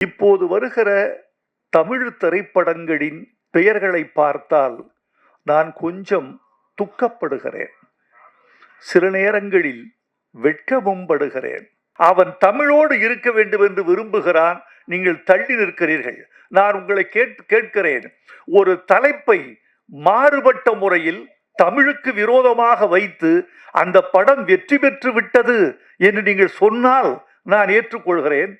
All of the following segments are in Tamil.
இப்போது வருகிற தமிழ் திரைப்படங்களின் பெயர்களை பார்த்தால் நான் கொஞ்சம் துக்கப்படுகிறேன். சில நேரங்களில் வெட்கமும் படுகிறேன். அவன் தமிழோடு இருக்க வேண்டும் என்று விரும்புகிறான், நீங்கள் தள்ளி நிற்கிறீர்கள். நான் உங்களை கேட்கிறேன், ஒரு தலைப்பை மாறுபட்ட முறையில் தமிழுக்கு விரோதமாக வைத்து அந்த படம் வெற்றி பெற்று விட்டது என்று நீங்கள் சொன்னால் நான் ஏற்றுக்கொள்கிறேன்.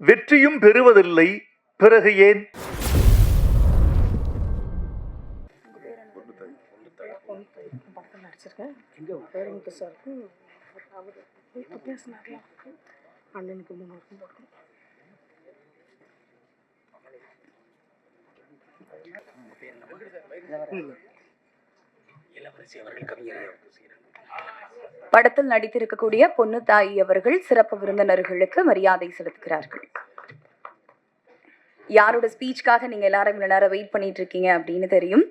வெற்றியும் பெறுவதில்லை, பிறகு ஏன்? படத்தில் நடித்திருக்கக்கூடிய பொன்னுத்தாயி அவர்கள் சிறப்பு விருந்தினர்களுக்கு மரியாதை செலுத்துகிறார்கள். யாரோட ஸ்பீச்சுக்காக நீங்க எல்லாரும் இவ்வளவு நேரம் வெயிட் பண்ணிட்டு இருக்கீங்க அப்படின்னு தெரியும்.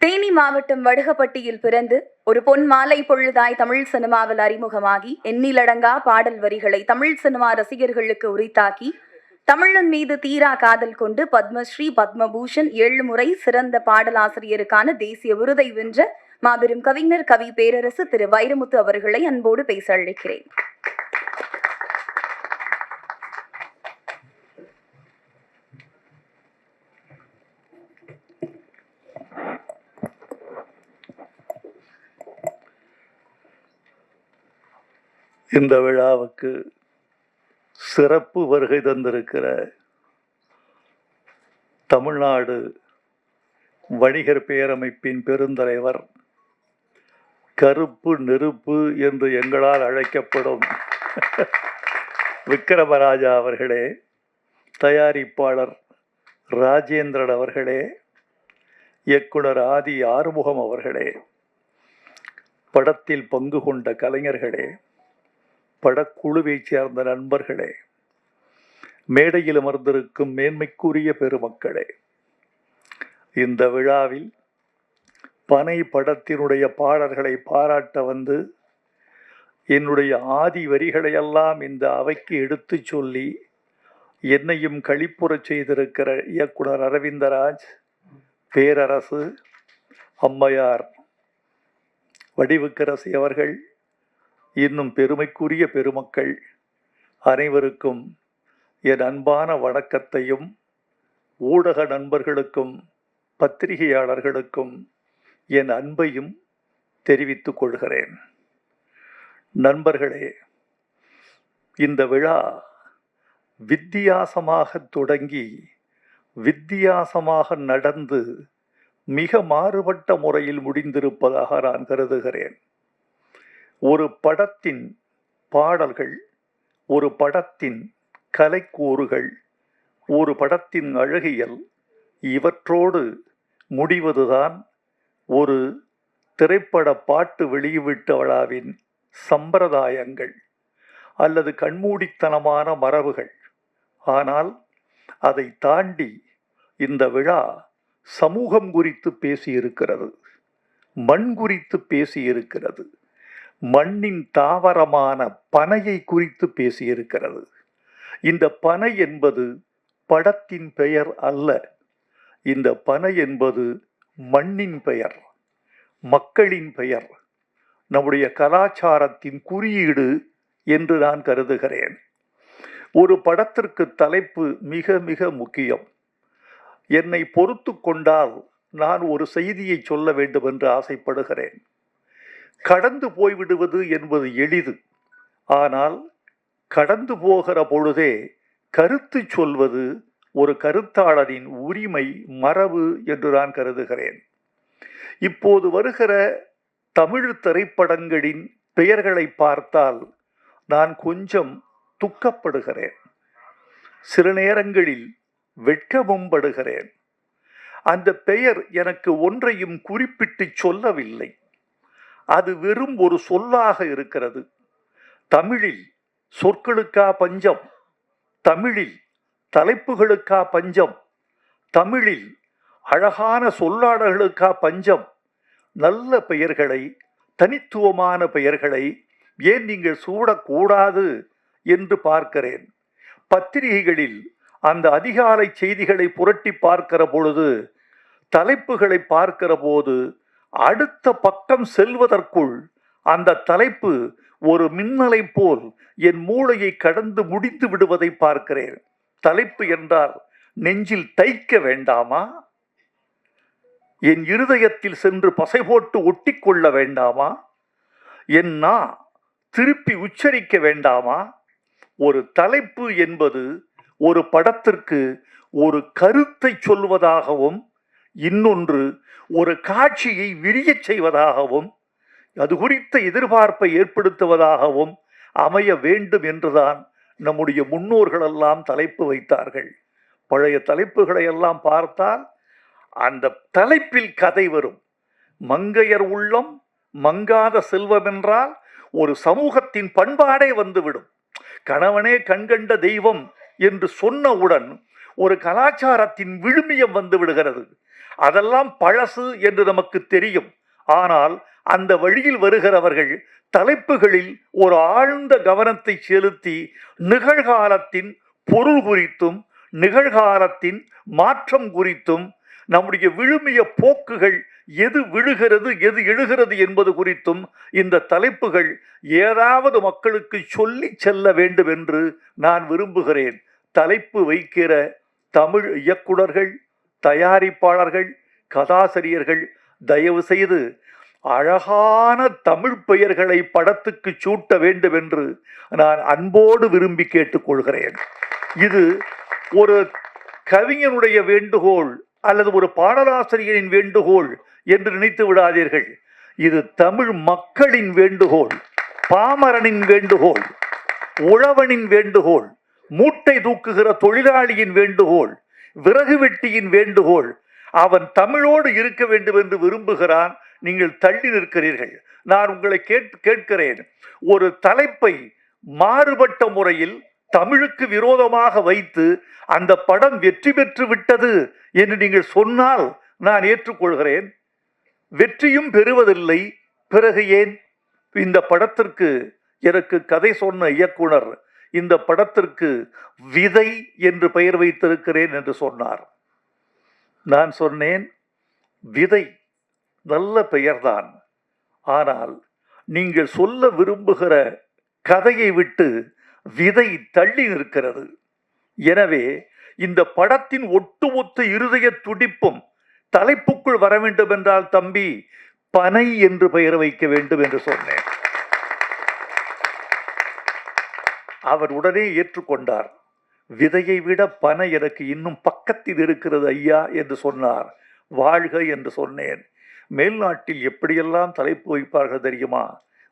தேனி மாவட்டம் வடுகப்பட்டியில் பிறந்து ஒரு பொன் மாலை பொழுதாய் தமிழ் சினிமாவில் அறிமுகமாகி எண்ணிலடங்கா பாடல் வரிகளை தமிழ் சினிமா ரசிகர்களுக்கு உரித்தாக்கி தமிழன் மீது தீரா காதல் கொண்டு பத்மஸ்ரீ பத்மபூஷன் 7 முறை சிறந்த பாடலாசிரியருக்கான தேசிய விருதை வென்ற மாபெரும் கவிஞர் கவி பேரரசு திரு வைரமுத்து அவர்களை அன்போடு பேச அழைக்கிறேன். இந்த விழாவுக்கு சிறப்பு வருகை தந்திருக்கிற தமிழ்நாடு வணிகர் பேரமைப்பின் பெருந்தலைவர், கருப்பு நெருப்பு என்று எங்களால் அழைக்கப்படும் விக்ரமராஜா அவர்களே, தயாரிப்பாளர் ராஜேந்திரன் அவர்களே, இயக்குனர் ஆதி ஆறுமுகம் அவர்களே, படத்தில் பங்கு கொண்ட கலைஞர்களே, படக்குழுவைச் சேர்ந்த நண்பர்களே, மேடையில் அமர்ந்திருக்கும் மேன்மைக்குரிய பெருமக்களே, இந்த விழாவில் பனை படத்தினுடைய பாடல்களை பாராட்ட வந்து என்னுடைய ஆதி வரிகளையெல்லாம் இந்த அவைக்கு எடுத்து சொல்லி என்னையும் களிப்புறச் செய்திருக்கிற இயக்குனர் அரவிந்தராஜ், பேரரசு, அம்மையார் வடிவுக்கரசி அவர்கள், இன்னும் பெருமைக்குரிய பெருமக்கள் அனைவருக்கும் என் அன்பான வணக்கத்தையும், ஊடக நண்பர்களுக்கும் பத்திரிகையாளர்களுக்கும் என் அன்பையும் தெரிவித்துக் கொள்கிறேன். நண்பர்களே, இந்த விழா வித்தியாசமாக தொடங்கி வித்தியாசமாக நடந்து மிக மாறுபட்ட முறையில் முடிந்திருப்பதாக நான் கருதுகிறேன். ஒரு படத்தின் பாடல்கள், ஒரு படத்தின் கலைக்கூறுகள், ஒரு படத்தின் அழகியல், இவற்றோடு முடிவதுதான் ஒரு திரைப்பட பாட்டு வெளியீட்டு விழாவின் சம்பிரதாயங்கள் அல்லது கண்மூடித்தனமான மரபுகள். ஆனால் அதை தாண்டி இந்த விழா சமூகம் குறித்து பேசியிருக்கிறது, மண் குறித்து பேசியிருக்கிறது, மண்ணின் தாவரமான பனையை குறித்து பேசியிருக்கிறது. இந்த பனை என்பது படத்தின் பெயர் அல்ல. இந்த பனை என்பது மண்ணின் பெயர், மக்களின் பெயர், நம்முடைய கலாச்சாரத்தின் குறியீடு என்று நான் கருதுகிறேன். ஒரு படத்திற்கு தலைப்பு மிக மிக முக்கியம். என்னை பொறுத்து கொண்டால் நான் ஒரு செய்தியை சொல்ல வேண்டும் என்று ஆசைப்படுகிறேன். கடந்து போய்விடுவது என்பது எளிது. ஆனால் கடந்து போகிற பொழுதே கருத்து சொல்வது ஒரு கருத்தாளரின் உரிமை, மரபு என்று நான் கருதுகிறேன். இப்போது வருகிற தமிழ் திரைப்படங்களின் பெயர்களை பார்த்தால் நான் கொஞ்சம் துக்கப்படுகிறேன். சில நேரங்களில் வெட்கமும் படுகிறேன். அந்த பெயர் எனக்கு ஒன்றையும் குறிப்பிட்டு சொல்லவில்லை. அது வெறும் ஒரு சொல்லாக இருக்கிறது. தமிழில் சொற்களுக்கா பஞ்சம், தமிழில் தலைப்புகளுக்கா பஞ்சம், தமிழில் அழகான சொல்லாடல்களுக்கா பஞ்சம். நல்ல பெயர்களை, தனித்துவமான பெயர்களை ஏன் நீங்கள் சூடக்கூடாது என்று பார்க்கிறேன். பத்திரிகைகளில் அந்த அதிகாலை செய்திகளை புரட்டி பார்க்கிற பொழுது, தலைப்புகளை பார்க்கிற போது, அடுத்த பக்கம் செல்வதற்குள் அந்த தலைப்பு ஒரு மின்னலை போல் என் மூளையை கடந்து முடிந்து விடுவதை பார்க்கிறேன். தலைப்பு என்றால் நெஞ்சில் தைக்க வேண்டாமா? என் இருதயத்தில் சென்று பசை போட்டு ஒட்டி கொள்ள வேண்டாமா? என் நா திருப்பி உச்சரிக்க வேண்டாமா? ஒரு தலைப்பு என்பது ஒரு படத்திற்கு ஒரு கருத்தை சொல்வதாகவும், இன்னொன்று ஒரு காட்சியை விரியச் செய்வதாகவும், அது குறித்த எதிர்பார்ப்பை ஏற்படுத்துவதாகவும் அமைய வேண்டும் என்றுதான் நம்முடைய முன்னோர்களெல்லாம் தலைப்பு வைத்தார்கள். பழைய தலைப்புகளை எல்லாம் பார்த்தால் அந்த தலைப்பில் கதை வரும். மங்கையர் உள்ளம் மங்காத செல்வம் என்றால் ஒரு சமூகத்தின் பண்பாடே வந்துவிடும். கணவனே கண்கண்ட தெய்வம் என்று சொன்னவுடன் ஒரு கலாச்சாரத்தின் விழுமியம் வந்து விடுகிறது. அதெல்லாம் பழசு என்று நமக்கு தெரியும். ஆனால் அந்த வழியில் வருகிறவர்கள் தலைப்புகளில் ஒரு ஆழ்ந்த கவனத்தை செலுத்தி நிகழ்காலத்தின் பொருள் குறித்தும் நிகழ்காலத்தின் மாற்றம் குறித்தும் நம்முடைய விழுமிய போக்குகள் எது விழுகிறது எது எழுகிறது என்பது குறித்தும் இந்த தலைப்புகள் ஏதாவது மக்களுக்கு சொல்லி செல்ல வேண்டும் என்று நான் விரும்புகிறேன். தலைப்பு வைக்கிற தமிழ் இயக்குனர்கள், தயாரிப்பாளர்கள், கதாசிரியர்கள் தயவு செய்து அழகான தமிழ் பெயர்களை படத்துக்கு சூட்ட வேண்டும் என்று நான் அன்போடு விரும்பி கேட்டுக்கொள்கிறேன். இது ஒரு கவிஞனுடைய வேண்டுகோள் அல்லது ஒரு பாடலாசிரியரின் வேண்டுகோள் என்று நினைத்து விடாதீர்கள். இது தமிழ் மக்களின் வேண்டுகோள், பாமரனின் வேண்டுகோள், உழவனின் வேண்டுகோள், மூட்டை தூக்குகிற தொழிலாளியின் வேண்டுகோள், விறகு வெட்டியின் வேண்டுகோள். அவன் தமிழோடு இருக்க வேண்டும் என்று விரும்புகிறான். நீங்கள் தள்ளி நிற்கிறீர்கள். நான் உங்களை கேட்கிறேன், ஒரு தலைப்பை மாறுபட்ட முறையில் தமிழுக்கு விரோதமாக வைத்து அந்த படம் வெற்றி பெற்று விட்டது என்று நீங்கள் சொன்னால் நான் ஏற்றுக்கொள்கிறேன். வெற்றியும் பெறுவதில்லை. பிறகு ஏன் இந்த படத்திற்கு எனக்கு கதை சொன்ன இயக்குனர் இந்த படத்திற்கு விதை என்று பெயர் வைத்திருக்கிறேன் என்று சொன்னார். நான் சொன்னேன், விதை நல்ல பெயர்தான், ஆனால் நீங்கள் சொல்ல விரும்புகிற கதையை விட்டு விதை தள்ளி நிற்கிறது. எனவே இந்த படத்தின் ஒட்டுமொத்த இருதய துடிப்பும் தலைப்புக்குள் வர வேண்டும் என்றால் தம்பி பனை என்று பெயர் வைக்க வேண்டும் என்று சொன்னேன். அவர் உடனே ஏற்றுக்கொண்டார். விதையை விட பனை எனக்கு இன்னும் பக்கத்தில் இருக்கிறது ஐயா என்று சொன்னார். வாழ்க என்று சொன்னேன். மேல்நாட்டில் எப்படியெல்லாம் தலைப்பு வைப்பார்கள் தெரியுமா?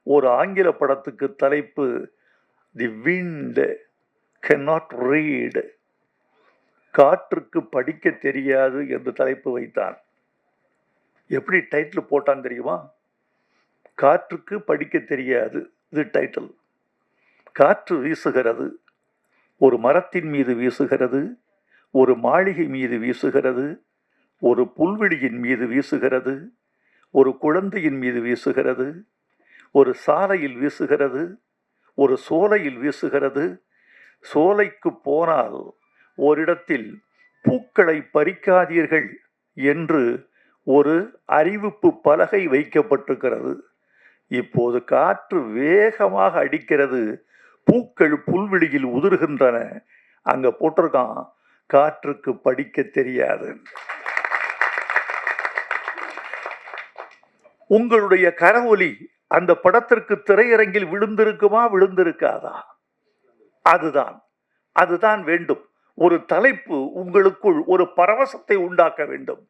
ஒரு ஆங்கில படத்துக்கு தலைப்பு தி விண்ட் cannot read, காற்றுக்கு படிக்க தெரியாது என்று தலைப்பு வைத்தான். எப்படி டைட்டில் போட்டான் தெரியுமா? காற்றுக்கு படிக்க தெரியாது, இது டைட்டில். காற்று வீசுகிறது, ஒரு மரத்தின் மீது வீசுகிறது, ஒரு மாளிகை மீது வீசுகிறது, ஒரு புல்வெளியின் மீது வீசுகிறது, ஒரு குழந்தையின் மீது வீசுகிறது, ஒரு சாலையில் வீசுகிறது, ஒரு சோலையில் வீசுகிறது. சோலைக்கு போனால் ஓரிடத்தில் பூக்களை பறிக்காதீர்கள் என்று ஒரு அறிவிப்பு பலகை வைக்கப்பட்டிருக்கிறது. இப்போது காற்று வேகமாக அடிக்கிறது, பூக்கள் புல்வெளியில் உதிர்கின்றன. அங்க போட்டிருக்கான், காற்றுக்கு படிக்க தெரியாது. உங்களுடைய கரவொலி அந்த படத்திற்கு திரையரங்கில் விழுந்திருக்குமா, விழுந்திருக்காதா? அதுதான் வேண்டும். ஒரு தலைப்பு உங்களுக்குள் ஒரு பரவசத்தை உண்டாக்க வேண்டும்.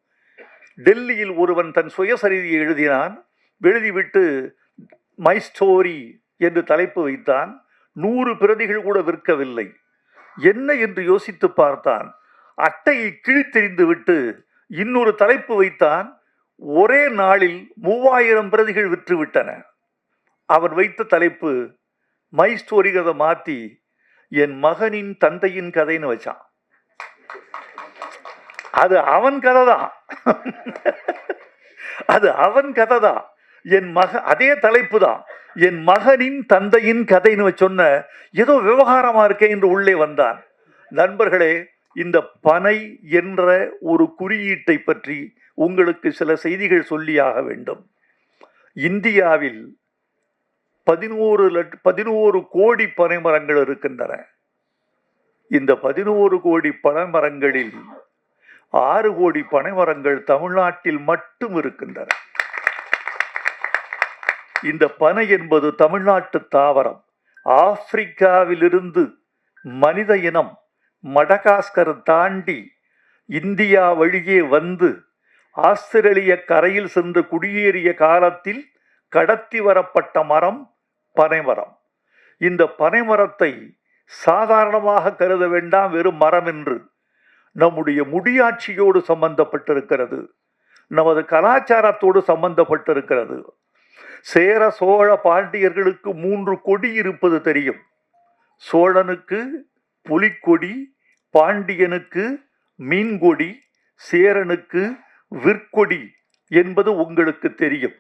டெல்லியில் ஒருவன் தன் சுயசரிதியை எழுதினான். எழுதிவிட்டு மை ஸ்டோரி என்று தலைப்பு வைத்தான். 100 பிரதிகள் கூட விற்கவில்லை. என்ன என்று யோசித்து பார்த்தான். அட்டையை கிழித்தெறிந்து விட்டு இன்னொரு தலைப்பு வைத்தான். ஒரே நாளில் 3000 பிரதிகள் விற்றுவிட்டன. அவன் வைத்த தலைப்பு மை ஸ்டோரிங்கிறத மாற்றி என் மகனின் தந்தையின் கதைன்னு வச்சான். அது அவன் கதை தான். அது அவன் கதை தான். அதே தலைப்பு தான், என் மகனின் தந்தையின் கதைன்னு சொன்ன ஏதோ விவகாரமா இருக்கே என்று உள்ளே வந்தான். நண்பர்களே, இந்த பனை என்ற ஒரு குறியீட்டை பற்றி உங்களுக்கு சில செய்திகள் சொல்லியாக வேண்டும். இந்தியாவில் 11 கோடி பனை மரங்கள் இருக்கின்றன. இந்த 11 கோடி பனை மரங்களில் 6 கோடி பனை மரங்கள் தமிழ்நாட்டில் மட்டும் இருக்கின்றன. இந்த பனை என்பது தமிழ்நாட்டு தாவரம். ஆப்பிரிக்காவிலிருந்து மனித இனம் மடகாஸ்கர் தாண்டி இந்தியா வழியே வந்து ஆஸ்திரேலிய கரையில் சென்று குடியேறிய காலத்தில் கடத்தி வரப்பட்ட மரம் பனைமரம். இந்த பனைமரத்தை சாதாரணமாக கருத வேண்டாம், வெறும் மரம் என்று. நம்முடைய முடியாட்சியோடு சம்பந்தப்பட்டிருக்கிறது, நமது கலாச்சாரத்தோடு சம்பந்தப்பட்டிருக்கிறது. சேர சோழ பாண்டியர்களுக்கு 3 கொடி இருப்பது தெரியும். சோழனுக்கு புலிக்கொடி, பாண்டியனுக்கு மீன்கொடி, சேரனுக்கு விற்கொடி என்பது உங்களுக்கு தெரியும்.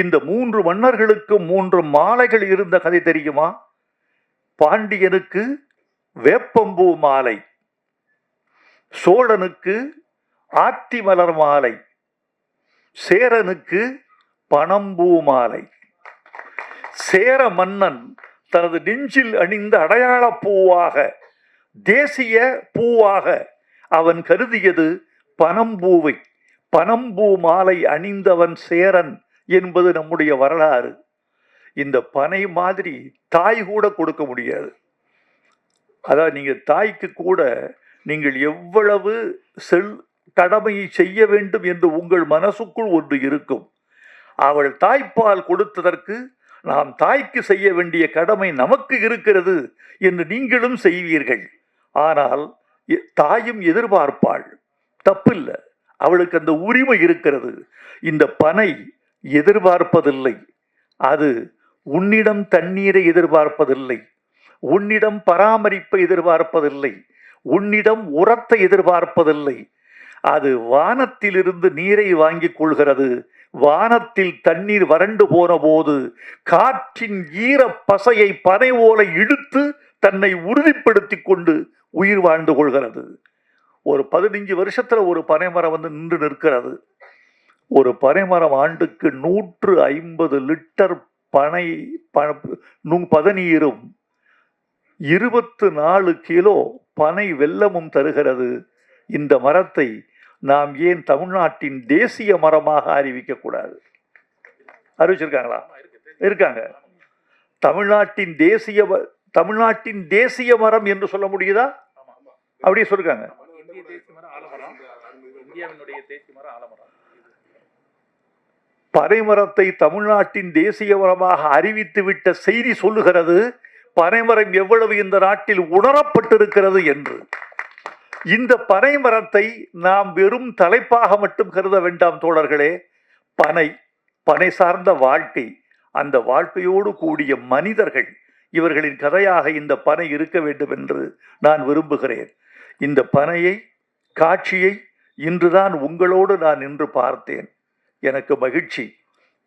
இந்த 3 மன்னர்களுக்கு 3 மாலைகள் இருந்த கதை தெரியுமா? பாண்டியனுக்கு வேப்பம்பூ மாலை, சோழனுக்கு ஆத்திமலர் மாலை, சேரனுக்கு பனம்பூ மாலை. சேர மன்னன் தனது நெஞ்சில் அணிந்த அடையாள பூவாக, தேசிய பூவாக அவன் கருதியது பனம்பூவை. பனம்பூ மாலை அணிந்தவன் சேரன் என்பது நம்முடைய வரலாறு. இந்த பனை மாதிரி தாய் கூட கொடுக்க முடியாது. அதாவது நீங்க தாய்க்கு கூட நீங்கள் எவ்வளவு கடமையை செய்ய வேண்டும் என்று உங்கள் மனசுக்குள் ஒன்று இருக்கும். அவள் தாய்ப்பால் கொடுத்ததற்கு நாம் தாய்க்கு செய்ய வேண்டிய கடமை நமக்கு இருக்கிறது என்று நீங்களும் செய்வீர்கள். ஆனால் தாயும் எதிர்பார்ப்பாள், தப்பில்லை, அவளுக்கு அந்த உரிமை இருக்கிறது. இந்த பனை எதிர்பார்ப்பதில்லை. அது உன்னிடம் தண்ணீரை எதிர்பார்ப்பதில்லை, உன்னிடம் பராமரிப்பை எதிர்பார்ப்பதில்லை, உன்னிடம் உரத்தை எதிர்பார்ப்பதில்லை. அது வானத்திலிருந்து நீரை வாங்கிக் கொள்கிறது. வானத்தில் தண்ணீர் வறண்டு போன போது காற்றின் ஈர பசையை பனை ஓலை இழுத்து தன்னை உறுதிப்படுத்தி கொண்டு உயிர் வாழ்ந்து கொள்கிறது. ஒரு 15 வருஷத்துல ஒரு பனைமரம் வந்து நின்று நிற்கிறது. ஒரு பனைமரம் ஆண்டுக்கு 150 லிட்டர் பதநீரும் 24 கிலோ பனை வெல்லமும் தருகிறது. இந்த மரத்தை நாம் ஏன் தமிழ்நாட்டின் தேசிய மரமாக அறிவிக்க கூடாது? அறிவிச்சிருக்காங்களா? இருக்காங்க. தமிழ்நாட்டின் தேசிய மரம் என்று சொல்ல முடியுதா? அப்படியே சொல்லிருக்காங்க. பனைமரத்தை தமிழ்நாட்டின் தேசிய மரமாக அறிவித்துவிட்ட செய்தி சொல்லுகிறது பனைமரம் எவ்வளவு இந்த நாட்டில் உணரப்பட்டிருக்கிறது என்று. இந்த பனைமரத்தை நாம் வெறும் தலைப்பாக மட்டும் கருத வேண்டாம் தோழர்களே. பனை சார்ந்த வாழ்க்கை, அந்த வாழ்க்கையோடு கூடிய மனிதர்கள், இவர்களின் கதையாக இந்த பனை இருக்க வேண்டும் என்று நான் விரும்புகிறேன். இந்த பனையை, காட்சியை இன்றுதான் உங்களோடு நான் நின்று பார்த்தேன். எனக்கு மகிழ்ச்சி.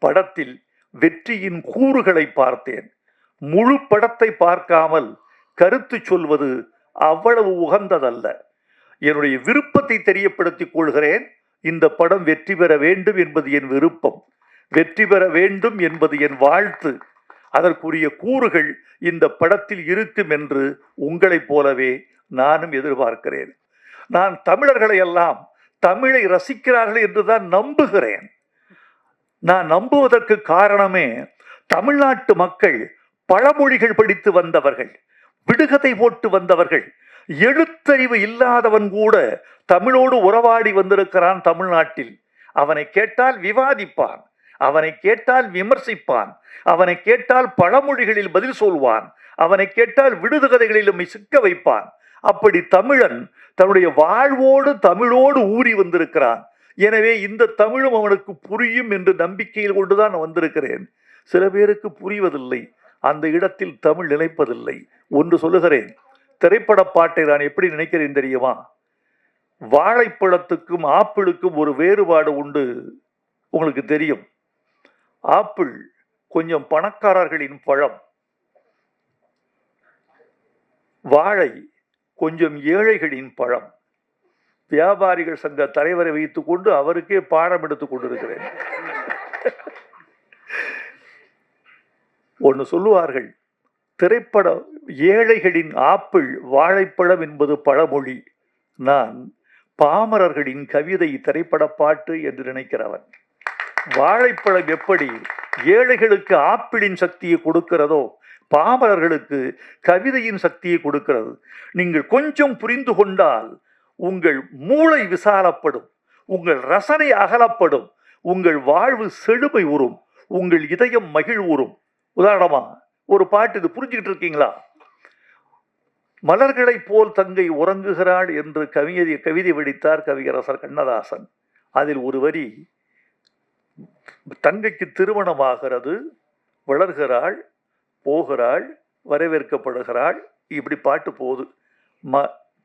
படத்தில் வெற்றியின் கூறுகளை பார்த்தேன். முழு படத்தை பார்க்காமல் கருத்து சொல்வது அவ்வளவு உகந்ததல்ல. என்னுடைய விருப்பத்தை தெரியப்படுத்திக் கொள்கிறேன். இந்த படம் வெற்றி பெற வேண்டும் என்பது என் விருப்பம், வெற்றி பெற வேண்டும் என்பது என் வாழ்த்து. அதற்குரிய கூறுகள் இந்த படத்தில் இருக்கும் என்று உங்களைப் போலவே நானும் எதிர்பார்க்கிறேன். நான் தமிழர்களை எல்லாம் தமிழை ரசிக்கிறார்கள் என்றுதான் நம்புகிறேன். நான் நம்புவதற்கு காரணமே, தமிழ்நாட்டு மக்கள் பழமொழிகள் படித்து வந்தவர்கள், விடுகதை போட்டு வந்தவர்கள். எழுத்தறிவு இல்லாதவன் கூட தமிழோடு உறவாடி வந்திருக்கிறான் தமிழ்நாட்டில். அவனை கேட்டால் விவாதிப்பான், அவனை கேட்டால் விமர்சிப்பான், அவனை கேட்டால் பழமொழிகளில் பதில் சொல்வான், அவனை கேட்டால் விடுகதைகளிலும் சிக்க வைப்பான். அப்படி தமிழன் தன்னுடைய வாழ்வோடு தமிழோடு ஊறி வந்திருக்கிறான். எனவே இந்த தமிழும் அவனுக்கு புரியும் என்று நம்பிக்கையில் கொண்டுதான் வந்திருக்கிறேன். சில பேருக்கு புரிவதில்லை, அந்த இடத்தில் தமிழ் நிலைப்பதில்லை. ஒன்று சொல்லுகிறேன், திரைப்பட பாட்டை நான் எப்படி நினைக்கிறேன் தெரியுமா? வாழைப்பழத்துக்கும் ஆப்பிளுக்கும் ஒரு வேறுபாடு உண்டு, உங்களுக்கு தெரியும். ஆப்பிள் கொஞ்சம் பணக்காரர்களின் பழம், வாழை கொஞ்சம் ஏழைகளின் பழம். வியாபாரிகள் சங்க தலைவரை வைத்துக் கொண்டு அவருக்கே பாடம் எடுத்துக் கொண்டிருக்கிறேன். ஒன்று சொல்லுவார்கள், திரைப்பட ஏழைகளின் ஆப்பிள் வாழைப்பழம் என்பது பழமொழி. நான் பாமரர்களின் கவிதை திரைப்பட பாட்டு என்று நினைக்கிறவன். வாழைப்பழம் எப்படி ஏழைகளுக்கு ஆப்பிளின் சக்தியை கொடுக்கிறதோ, பாமரர்களுக்கு கவிதையின் சக்தியை கொடுக்கிறது. நீங்கள் கொஞ்சம் புரிந்து கொண்டால் உங்கள் மூளை விசாலப்படும், உங்கள் ரசனை அகலப்படும், உங்கள் வாழ்வு செழுமை உறும், உங்கள் இதயம் மகிழ்வுறும். உதாரணமா ஒரு பாட்டு, இது புரிஞ்சுக்கிட்டு இருக்கீங்களா? மலர்களைப் போல் தங்கை உறங்குகிறாள் என்று கவிதை வடித்தார் கவியரசர் கண்ணதாசன். அதில் ஒரு வரி, தங்கைக்கு திருமணமாகிறது, வளர்கிறாள், போகிறாள், வரவேற்கப்படுகிறாள், இப்படி பாட்டு போகுது.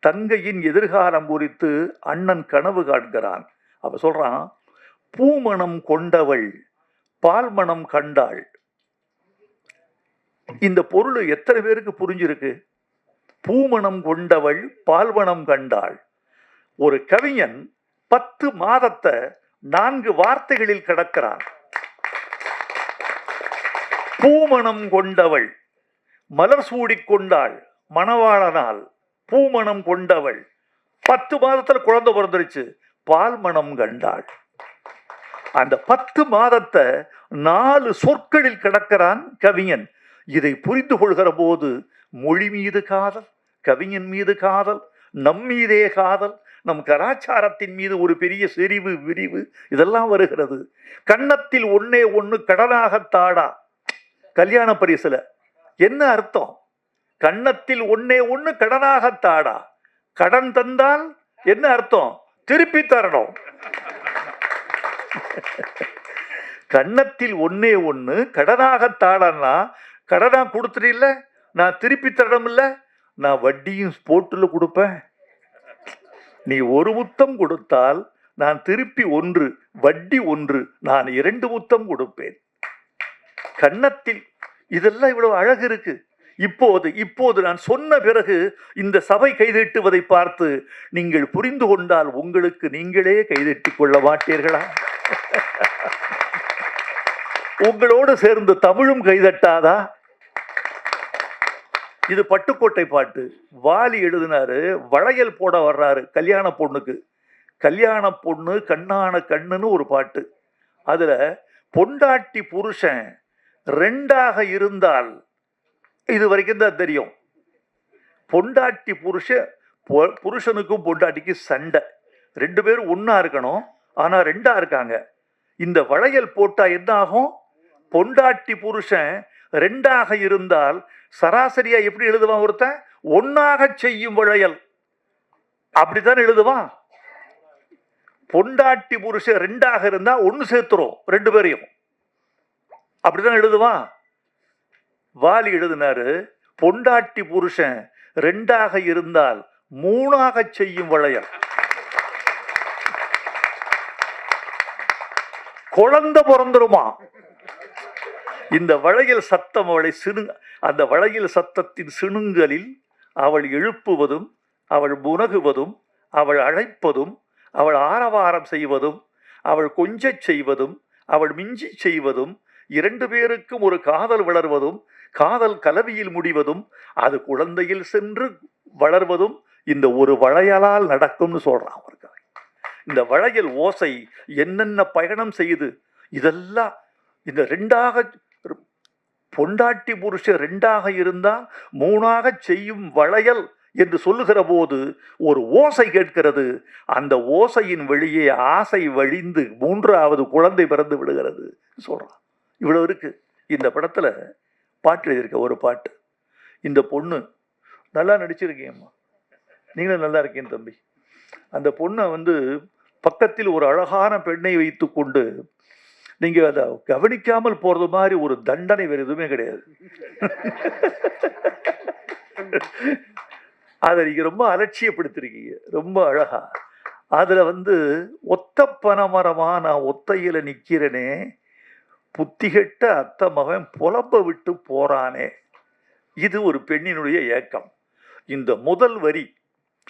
தங்கையின் எதிர்காலம் குறித்து அண்ணன் கனவு காண்கிறான். அவ சொல்றான், பூமணம் கொண்டவள் பால்மணம் கண்டாள். இந்த பொருள் எத்தனை பேருக்கு புரிஞ்சிருக்கு? பூமணம் கொண்டவள் பால்மணம் கண்டாள். ஒரு கவிஞன் 10 மாதத்தை 4 வார்த்தைகளில் கடக்கிறான். பூமணம் கொண்டவள், மலர் சூடிக்கொண்டாள் மணவாளனால், பூமணம் கொண்டவள், 10 மாதத்துல குழந்தை பிறந்துருச்சு, பால்மணம் கண்டாள். அந்த 10 மாதத்தை 4 சொற்களில் கடக்கிறான் கவிஞன். இதை புரிந்து கொள்கிற போது மொழி மீது காதல், கவிஞன் மீது காதல், நம் மீதே காதல், நம் கலாச்சாரத்தின் மீது ஒரு பெரிய செறிவு விரிவு இதெல்லாம் வருகிறது. கன்னத்தில் ஒன்னே ஒன்று கடனாகத்தாடா, கல்யாண பரிசுல என்ன அர்த்தம்? கன்னத்தில் ஒன்னே ஒன்று கடனாகத்தாடா, கடன் தந்தால் என்ன அர்த்தம்? திருப்பி தரணும். கன்னத்தில் ஒன்னே ஒன்று கடனாகத்தாடன்னா, கடனா கொடுத்துட்டு, நான் திருப்பி தரணும் இல்ல, நான் வட்டியும் போட்டுல கொடுப்பேன். நீ ஒரு முத்தம் கொடுத்தால் நான் திருப்பி 1, வட்டி 1, நான் 2 முத்தம் கொடுப்பேன். கன்னத்தில் இதெல்லாம் இவ்வளவு அழகு இருக்கு. இப்போது நான் சொன்ன பிறகு இந்த சபை கைதட்டுவதை பார்த்து நீங்கள் புரிந்து கொண்டால் உங்களுக்கு நீங்களே கைதட்டிக் கொள்ள மாட்டீர்களா? உங்களோடு சேர்ந்து தமிழும் கைதட்டாதா? இது பட்டுக்கோட்டை பாட்டு. வாலி எழுதினாரு. வளையல் போட வர்றாரு கல்யாண பொண்ணுக்கு. கல்யாண பொண்ணு கண்ணான கண்ணுன்னு ஒரு பாட்டு. அதுல பொண்டாட்டி புருஷன் 2ஆக இருந்தால், இது வரைக்கும் தான் தெரியும், பொண்டாட்டி புருஷனுக்கும் பொண்டாட்டிக்கு சண்டை, 2 பேரும் ஒன்னா இருக்கணும், ஆனா 2ஆ இருக்காங்க. இந்த வளையல் போட்டா என்ன ஆகும்? பொண்டாட்டி புருஷன் 2ஆக இருந்தால் சராசரியா எப்படி எழுதுவான் ஒருத்தன்? 1ஆக செய்யும் வளையல், அப்படித்தான் எழுதுவான். பொண்டாட்டி புருஷன் 2ஆக இருந்தா 1 சேர்த்துரும் 2 பேரையும், அப்படிதான் எழுதுவான். வாலி எழுதினாரு, பொண்டாட்டி புருஷன் 2ஆக இருந்தால் 3ஆக செய்யும் வளையல். குழந்தை பிறந்துருமா? இந்த வளையல் சத்தம் அந்த வளையல் சத்தத்தின் சிணுங்கலில் அவள் எழுப்புவதும், அவள் முனகுவதும், அவள் அழைப்பதும், அவள் ஆரவாரம் செய்வதும், அவள் கொஞ்சச் செய்வதும், அவள் மிஞ்சி செய்வதும், 2 பேருக்கும் ஒரு காதல் வளர்வதும், காதல் கலவியில் முடிவதும், அது குழந்தையில் சென்று வளர்வதும் இந்த ஒரு வளையலால் நடக்கும்னு சொல்றான் அவருக்கு. இந்த வளையல் ஓசை என்னென்ன பயணம் செய்யுது, இதெல்லாம் இந்த 2ஆக, பொண்டாட்டி புருஷன் 2ஆக இருந்தா 3ஆக செய்யும் வளையல் என்று சொல்லுகிற போது ஒரு ஓசை கேட்கிறது. அந்த ஓசையின் வெளியே ஆசை வழிந்து 3ஆவது குழந்தை பிறந்து விடுகிறது சொல்றான். இவ்வளவு இருக்கு இந்த படத்துல. பாட்டு எழுதியிருக்க ஒரு பாட்டு. இந்த பொண்ணு நல்லா நடிச்சிருக்கீங்கம்மா, நீங்களும் நல்லா இருக்கீங்க தம்பி. அந்த பொண்ணை பக்கத்தில் ஒரு அழகான பெண்ணை வைத்து கொண்டு நீங்க அதை கவனிக்காமல் போறது மாதிரி ஒரு தண்டனை வேறு எதுவுமே கிடையாது. அதை நீங்க ரொம்ப அலட்சியப்படுத்திருக்கீங்க, ரொம்ப அழகா. அதுல ஒத்த பனைமரமா நான் ஒத்தையில நிக்கிறேனே, புத்திகெட்ட அத்த மகன் புலம்ப விட்டு போறானே. இது ஒரு பெண்ணினுடைய ஏக்கம். இந்த முதல் வரி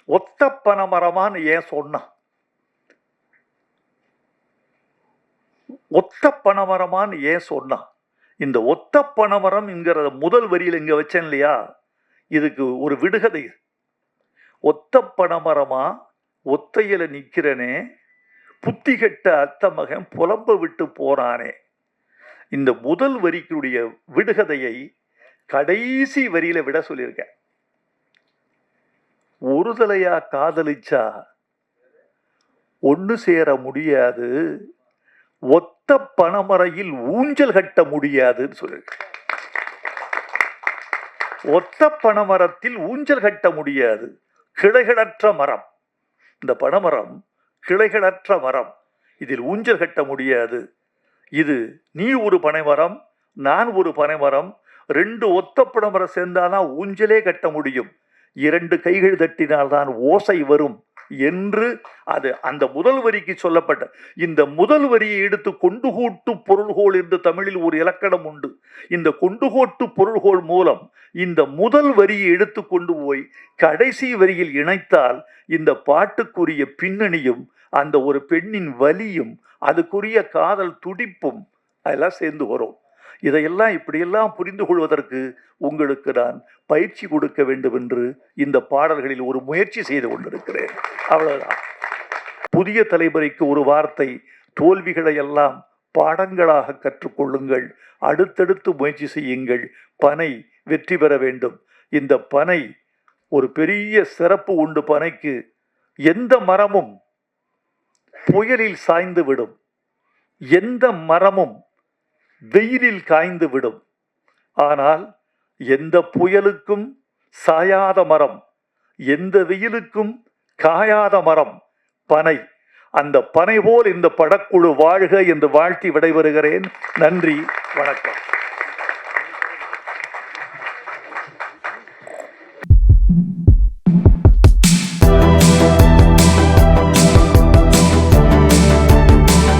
ஒத்த பனைமரமான்னு ஏன் சொன்னான்? ஒத்த பனைமரமான்னு ஏன் சொன்னான்? இந்த ஒத்த பனைமரம் என்கிற முதல் வரியில் இங்க வச்சேன் இல்லையா, இதுக்கு ஒரு விடுகதை. ஒத்த பனைமரமா ஒத்தையில நிக்கிறனே, புத்தி கெட்ட அத்த மகன் புலம்ப விட்டு போறானே. இந்த முதல் வரிக்குடைய விடுகதையை கடைசி வரியில விட சொல்லியிருக்க. ஒரு தலையா காதலிச்சா ஒண்ணு சேர முடியாது, ஒத்த பனைமரையில் ஊஞ்சல் கட்ட முடியாதுன்னு சொல்லியிருக்க. ஒத்த பனைமரத்தில் ஊஞ்சல் கட்ட முடியாது, கிளைகளற்ற மரம். இந்த பனைமரம் கிளைகளற்ற மரம், இதில் ஊஞ்சல் கட்ட முடியாது. இது நீ ஒரு பனைமரம், நான் ஒரு பனைமரம், ரெண்டு ஒத்த பனைமரம் சேர்ந்தாதான் ஊஞ்சலே கட்ட முடியும், இரண்டு கைகள் தட்டினால்தான் ஓசை வரும் என்று அது அந்த முதல் வரிக்கு சொல்லப்பட்ட. இந்த முதல் வரியை எடுத்து கொண்டுகோட்டு பொருள்கோள் என்று தமிழில் ஒரு இலக்கணம் உண்டு. இந்த கொண்டுகோட்டு பொருள்கோள் மூலம் இந்த முதல் வரியை எடுத்து கொண்டு போய் கடைசி வரியில் இணைத்தால் இந்த பாட்டுக்குரிய பின்னணியும் அந்த ஒரு பெண்ணின் வலியும் அதுக்குரிய காதல் துடிப்பும் அதெல்லாம் சேர்ந்து வரும். இதையெல்லாம் இப்படியெல்லாம் புரிந்து கொள்வதற்கு உங்களுக்கு நான் பயிற்சி கொடுக்க வேண்டும் என்று இந்த பாடல்களில் ஒரு முயற்சி செய்து கொண்டிருக்கிறேன். அவ்வளவுதான். புதிய தலைமுறைக்கு ஒரு வார்த்தை, தோல்விகளை எல்லாம் பாடங்களாக கற்றுக்கொள்ளுங்கள், அடுத்தடுத்து முயற்சி செய்யுங்கள், பனை வெற்றி பெற வேண்டும். இந்த பனை ஒரு பெரிய சிறப்பு உண்டு. பனைக்கு எந்த மரமும் புயலில் சாய்ந்து விடும், எந்த மரமும் வெயிலில் காய்ந்து விடும். ஆனால் எந்த புயலுக்கும் சாயாத மரம், எந்த வெயிலுக்கும் காயாத மரம் பனை. அந்த பனை போல் இந்த படக்குழு வாழ்க என்று வாழ்த்தி விடைபெறுகிறேன். நன்றி, வணக்கம்.